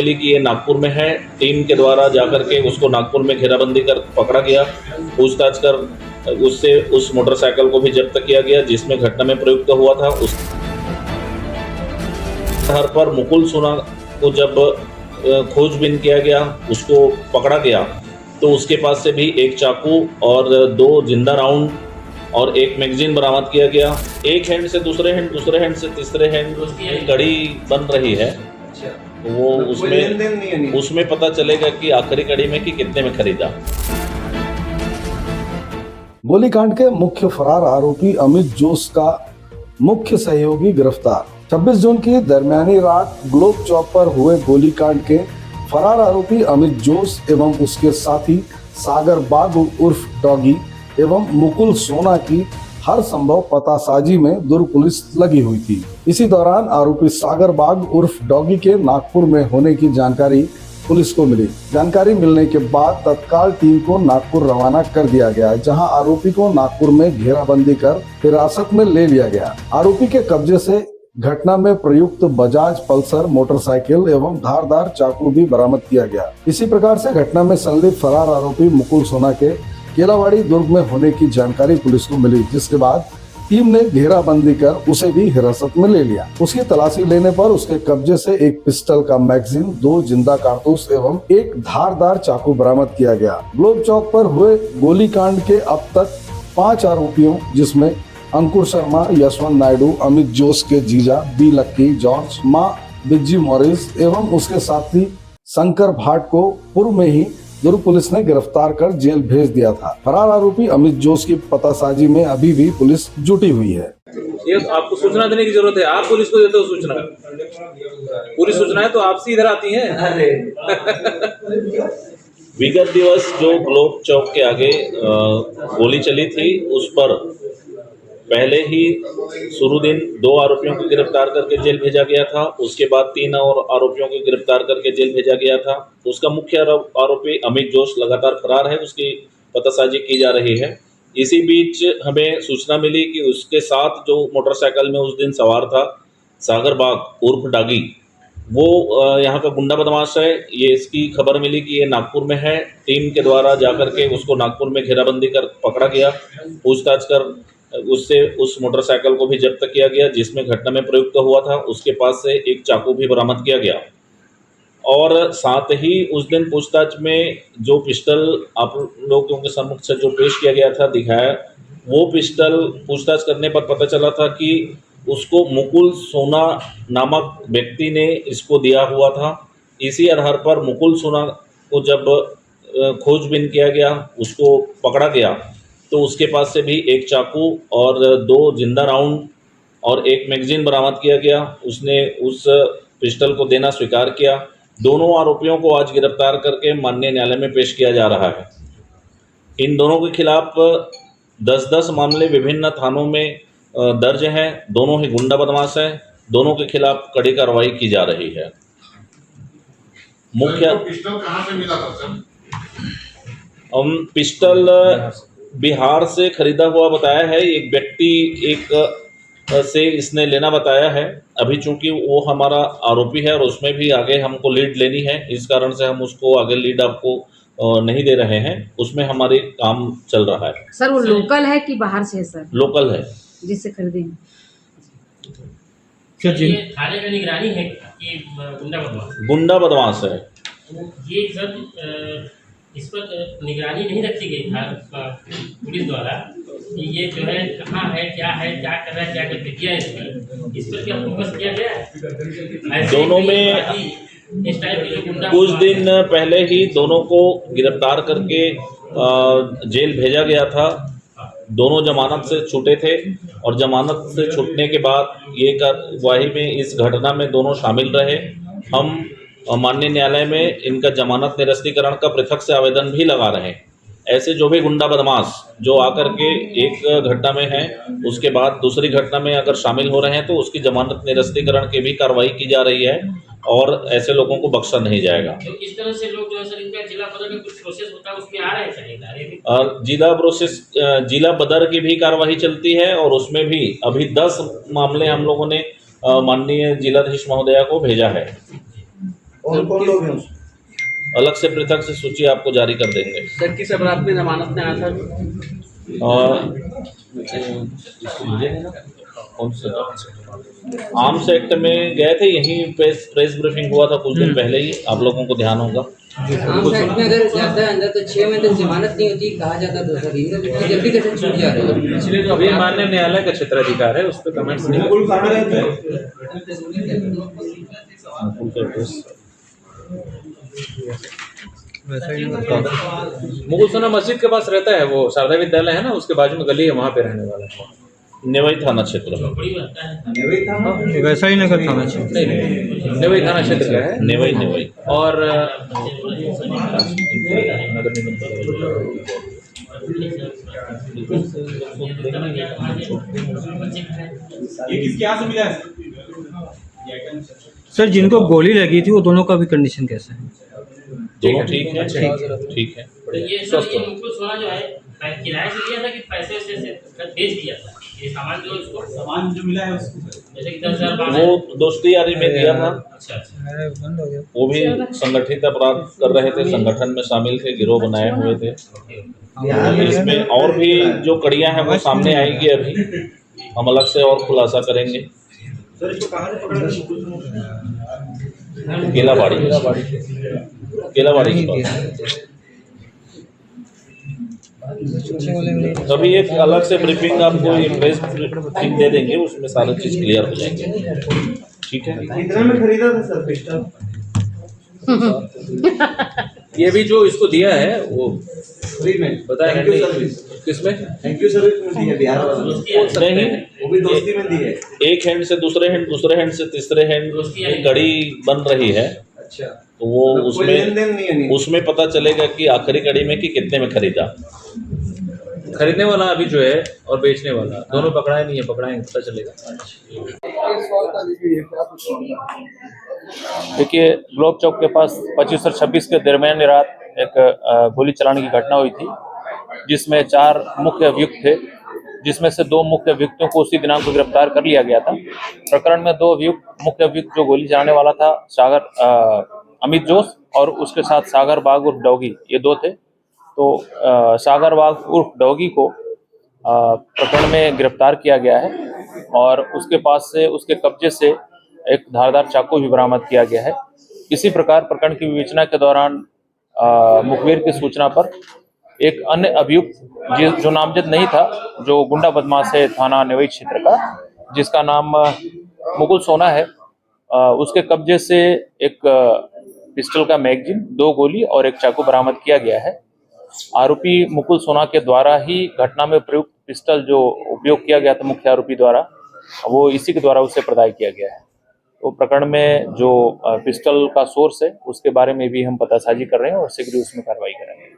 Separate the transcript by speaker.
Speaker 1: कि ये नागपुर में है। टीम के द्वारा जाकर के उसको नागपुर में घेराबंदी कर पकड़ा गया, पूछताछ कर उससे उस मोटरसाइकिल को भी जब्त किया गया जिसमें घटना में प्रयुक्त हुआ था। उस आधार पर मुकुल सोना को जब खोजबीन किया गया, उसको पकड़ा गया, तो उसके पास से भी एक चाकू और 2 जिंदा राउंड और एक मैगजीन बरामद किया गया। एक हैंड से दूसरे हैंड, दूसरे हैंड से तीसरे हैंड कड़ी बन रही है। वो उसमें पता चलेगा कि आखिरी कड़ी में कि कितने में खरीदा।
Speaker 2: गोलीकांड के मुख्य फरार आरोपी अमित जोश का मुख्य सहयोगी गिरफ्तार। 26 जून की दरमियानी रात ग्लोब चौक पर हुए गोलीकांड के फरार आरोपी अमित जोश एवं उसके साथी सागर बाग उर्फ डॉगी एवं मुकुल सोना की हर संभव पतासाजी में दुर्ग पुलिस लगी हुई थी। इसी दौरान आरोपी सागर बाग उर्फ डॉगी के नागपुर में होने की जानकारी पुलिस को मिली। जानकारी मिलने के बाद तत्काल टीम को नागपुर रवाना कर दिया गया, जहां आरोपी को नागपुर में घेराबंदी कर हिरासत में ले लिया गया। आरोपी के कब्जे से घटना में प्रयुक्त बजाज पल्सर मोटरसाइकिल एवं धारदार चाकू भी बरामद किया गया। इसी प्रकार से घटना में संलिप्त फरार आरोपी मुकुल सोना के केलावाड़ी दुर्ग में होने की जानकारी पुलिस को मिली, जिसके बाद टीम ने घेराबंदी कर उसे भी हिरासत में ले लिया। उसकी तलाशी लेने पर उसके कब्जे से एक पिस्टल का मैगजीन, 2 जिंदा कारतूस एवं एक धारदार चाकू बरामद किया गया। ग्लोब चौक पर हुए गोलीकांड के अब तक 5 आरोपियों, जिसमें अंकुर शर्मा, यशवंत नायडू, अमित जोश के जीजा बी लक्की, जॉर्ज, मां बिज्जी मॉरिस एवं उसके साथी शंकर भाट को पूर्व में ही दुर्ग पुलिस ने गिरफ्तार कर जेल भेज दिया था। फरार आरोपी अमित जोश की पतासाजी में अभी भी पुलिस जुटी हुई है।
Speaker 3: ये आपको सूचना देने की जरूरत है, आप पुलिस को देते हो सूचना। पूरी सूचनाएं तो आपसे इधर आती हैं।
Speaker 1: विगत दिवस जो ग्लोब चौक के आगे गोली चली थी, उस पर पहले ही शुरू दिन 2 आरोपियों को गिरफ्तार करके जेल भेजा गया था। उसके बाद 3 और आरोपियों को गिरफ्तार करके जेल भेजा गया था। उसका मुख्य आरोपी अमित जोश लगातार फरार है, उसकी पतासाजी की जा रही है। इसी बीच हमें सूचना मिली कि उसके साथ जो मोटरसाइकिल में उस दिन सवार था सागर बाग उर्फ डागी, वो यहाँ का गुंडा बदमाश है। ये इसकी खबर मिली कि ये नागपुर में है। टीम के द्वारा जाकर के उसको नागपुर में घेराबंदी कर पकड़ा गया, पूछताछ कर उससे उस मोटरसाइकिल को भी जब्त किया गया जिसमें घटना में प्रयुक्त हुआ था। उसके पास से एक चाकू भी बरामद किया गया और साथ ही उस दिन पूछताछ में जो पिस्टल आप लोगों के सम्मुख से जो पेश किया गया था, दिखाया, वो पिस्टल पूछताछ करने पर पता चला था कि उसको मुकुल सोना नामक व्यक्ति ने इसको दिया हुआ था। इसी आधार पर मुकुल सोना को जब खोजबीन किया गया, उसको पकड़ा गया, तो उसके पास से भी एक चाकू और 2 जिंदा राउंड और एक मैगजीन बरामद किया गया। उसने उस पिस्टल को देना स्वीकार किया। दोनों आरोपियों को आज गिरफ्तार करके माननीय न्यायालय में पेश किया जा रहा है। इन दोनों के खिलाफ 10-10 मामले विभिन्न थानों में दर्ज हैं। दोनों ही गुंडा बदमाश हैं। दोनों के खिलाफ कड़ी कार्रवाई की जा रही है। मुख्य
Speaker 4: पिस्टल कहाँ से मिला था सर?
Speaker 1: पिस्टल बिहार से खरीदा हुआ बताया है। एक व्यक्ति से इसने लेना बताया है। अभी चूंकि वो हमारा आरोपी है और उसमें भी आगे हमको लीड लेनी है, इस कारण से हम उसको आगे लीड आपको नहीं दे रहे हैं। उसमें हमारे काम चल रहा है।
Speaker 5: सर वो लोकल है कि बाहर से है? सर
Speaker 1: लोकल है,
Speaker 5: जिससे खरीदे।
Speaker 6: ये थाने में निगरानी है कि
Speaker 1: गुंडा बदमाश है।
Speaker 6: तो ये सर इस पर निगरानी नहीं रखी गई था पुलिस द्वारा कि ये जो है कहाँ है, क्या कर रहा है, क्या गतिविधियाँ इस पर क्या फोकस किया गया?
Speaker 1: दोनों में
Speaker 6: इस टाइप के जो गुंडा
Speaker 1: कुछ दिन पहले ही दोनों को गिरफ्तार करके जेल भेजा गया था। दोनों जमानत से छूटे थे और जमानत से छूटने के बाद ये कार्रवाई में इस घटना में दोनों शामिल रहे। हम माननीय न्यायालय में इनका जमानत निरस्तीकरण का पृथक से आवेदन भी लगा रहे हैं। ऐसे जो भी गुंडा बदमाश जो आकर के एक घटना में है, उसके बाद दूसरी घटना में अगर शामिल हो रहे हैं, तो उसकी जमानत निरस्तीकरण की भी कार्रवाई की जा रही है और ऐसे लोगों को बख्शा नहीं जाएगा।
Speaker 6: तो इस तरह से लोग जो है सर इनका जिला बदर में कुछ प्रोसेस होता है, उसमें आ रहे हैं सर?
Speaker 1: और जिला बदर की भी कार्रवाई चलती है और उसमें भी अभी 10 मामले हम लोगों ने माननीय जिलाधीश महोदया को भेजा है।
Speaker 7: कौन कौन लोग हैं उसमें?
Speaker 1: अलग से पृथक से सूची आपको जारी कर देंगे।
Speaker 8: सर किस अपराध में जमानत में आया था?
Speaker 1: और कौन सा आर्म्स एक्ट में गए थे, यहीं प्रेस ब्रीफिंग हुआ था कुछ दिन पहले ही, आप लोगों को ध्यान होगा।
Speaker 9: आर्म्स एक्ट में अगर जाता है अंदर तो 6 महीने तक जमानत नहीं होती कहा जाता था सर, इतनी जल्दी कैसे छूट जा रहा है?
Speaker 3: इसलिए जो अभी माननीय न्यायालय का क्षेत्राधिकार है उस पर कमेंट्स नहीं
Speaker 7: मुकुल कहाँ रहते हैं?
Speaker 3: मुकुल सोना मस्जिद के पास रहता है, वो शारदा विद्यालय है ना उसके बाजू में गली है, वहाँ पे रहने वाला है।
Speaker 1: नेवई थाना क्षेत्र में।
Speaker 6: बड़ी बनता है।
Speaker 7: नेवई था ना?
Speaker 10: वैशाली नगर थाना क्षेत्र।
Speaker 3: नहीं नेवई थाना क्षेत्र का है।
Speaker 1: नेवई
Speaker 3: और
Speaker 7: ये किसके यहाँ से मिला है?
Speaker 10: सर जिनको गोली लगी थी वो दोनों का भी कंडीशन कैसा है?
Speaker 1: दोनों ठीक है, ठीक है।
Speaker 6: तो ये सर ये मुकुल सोना जो है किराए से लिया था कि पैसे से बेच दिया था? ये सामान जो इसको
Speaker 7: सामान जो मिला है उसको
Speaker 6: जैसे कि 10,000
Speaker 1: वो दोस्ती यारी में दिया था।
Speaker 6: अच्छा अच्छा।
Speaker 10: बंद हो गया।
Speaker 1: वो भी संगठित अपराध कर रहे थे, संगठन में शामिल थे, गिरोह बनाए हुए थे। इसमें और भी जो कड़ियां हैं वो सामने आएगी, अभी हम अलग से और खुलासा करेंगे।
Speaker 7: सर इसको कहाँ से पकड़ा था?
Speaker 1: केलाबाड़ी के पास। तभी एक अलग से ब्रीफिंग आपको प्रेस ब्रीफिंग दे देंगे, उसमें सारी चीज क्लियर हो जाएंगे। ठीक है।
Speaker 7: कितने में खरीदा था सर पिस्टल?
Speaker 3: ये भी जो इसको दिया है वो
Speaker 7: फ्री में
Speaker 3: बताया
Speaker 7: थैंक यू
Speaker 3: नहीं।
Speaker 7: सर्विस।
Speaker 3: किसमें?
Speaker 7: थैंक यू सर्विस में दी है बिहार वाला।
Speaker 1: नहीं,
Speaker 7: वो भी दोस्ती में दी है।
Speaker 1: एक हैंड से दूसरे हैंड, दूसरे हैंड से तीसरे हैंड कड़ी बन रही है,
Speaker 7: अच्छा
Speaker 1: तो वो
Speaker 7: कोई
Speaker 1: उसमें
Speaker 7: लेन-देन नहीं है नहीं।
Speaker 1: उसमें पता चलेगा कि आखिरी कड़ी में कि कितने में खरीदा।
Speaker 3: खरीदने वाला अभी जो है और बेचने वाला दोनों पकड़ाए नहीं है, पकड़ाएंगे पता चलेगा।
Speaker 11: देखिए ग्लोब चौक के पास 25 और 26 के दरमियान रात एक गोली चलाने की घटना हुई थी, जिसमें 4 मुख्य अभियुक्त थे, जिसमें से 2 मुख्य अभियुक्तों को उसी दिनांक को गिरफ्तार कर लिया गया था। प्रकरण में 2 मुख्य अभियुक्त जो गोली चलाने वाला था सागर अमित जोश और उसके साथ सागर बाग उर्फ डॉगी, ये 2 थे। तो सागर बाग उर्फ डॉगी को प्रकरण में गिरफ्तार किया गया है और उसके पास से उसके कब्जे से एक धारदार चाकू भी बरामद किया गया है। इसी प्रकार प्रकरण की विवेचना के दौरान मुखबिर की सूचना पर एक अन्य अभियुक्त जो नामजद नहीं था, जो गुंडा बदमाश है थाना नेवई क्षेत्र का, जिसका नाम मुकुल सोना है, उसके कब्जे से एक पिस्टल का मैगजीन, 2 गोली और एक चाकू बरामद किया गया है। आरोपी मुकुल सोना के द्वारा ही घटना में प्रयुक्त पिस्टल जो उपयोग किया गया था मुख्य आरोपी द्वारा, वो इसी के द्वारा उसे प्रदाय किया गया है। तो प्रकरण में जो पिस्टल का सोर्स है उसके बारे में भी हम पतासाजी कर रहे हैं और शीघ्र उसमें कार्रवाई करेंगे।